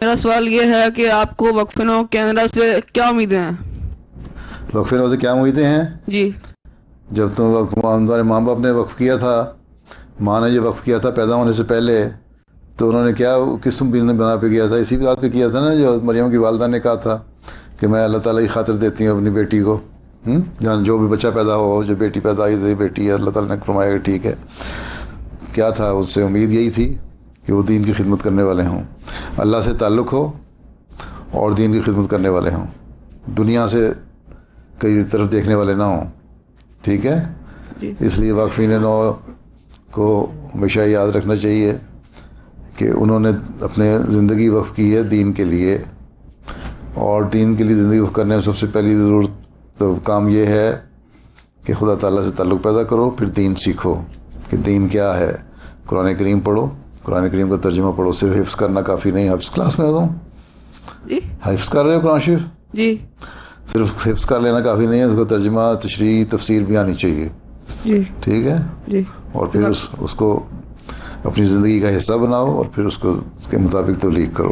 میرا سوال یہ ہے کہ آپ کو وقف نو کینیڈا سے کیا امیدیں ہیں؟ وقف نو سے کیا امیدیں ہیں؟ جی جب تمہارے ماں باپ نے وقف کیا تھا، ماں نے یہ وقف کیا تھا پیدا ہونے سے پہلے، تو انہوں نے کیا کس بنا پہ کیا تھا؟ اسی بات پہ کیا تھا نا جو مریم کی والدہ نے کہا تھا کہ میں اللہ تعالیٰ کی خاطر دیتی ہوں اپنی بیٹی کو، جہاں جو بھی بچہ پیدا ہو، جو بیٹی پیدا ہوئی تھی بیٹی ہے، اللہ تعالیٰ نے فرمایا کہ ٹھیک ہے. کیا تھا اس سے امید؟ یہی تھی کہ وہ دین کی خدمت کرنے والے ہوں، اللہ سے تعلق ہو اور دین کی خدمت کرنے والے ہوں، دنیا سے کئی طرف دیکھنے والے نہ ہوں. ٹھیک ہے. جی اس لیے واقفین نو کو ہمیشہ یاد رکھنا چاہیے کہ انہوں نے اپنے زندگی وقف کی ہے دین کے لیے، اور دین کے لیے زندگی وقف کرنے میں سب سے پہلی ضرورت تو کام یہ ہے کہ خدا تعالیٰ سے تعلق پیدا کرو، پھر دین سیکھو کہ دین کیا ہے. قرآن کریم پڑھو، قرآن کریم کا ترجمہ پڑھو. صرف حفظ کرنا کافی نہیں. حفظ کلاس میں ہوں جی حفظ کر رہے ہو قرآن شریف؟ جی صرف حفظ کر لینا کافی نہیں ہے، اس کا ترجمہ، تشریح، تفسیر بھی آنی چاہیے. جی ٹھیک ہے. جی اور پھر اس کو اپنی زندگی کا حصہ بناؤ، اور پھر اس کے مطابق تبلیغ کرو.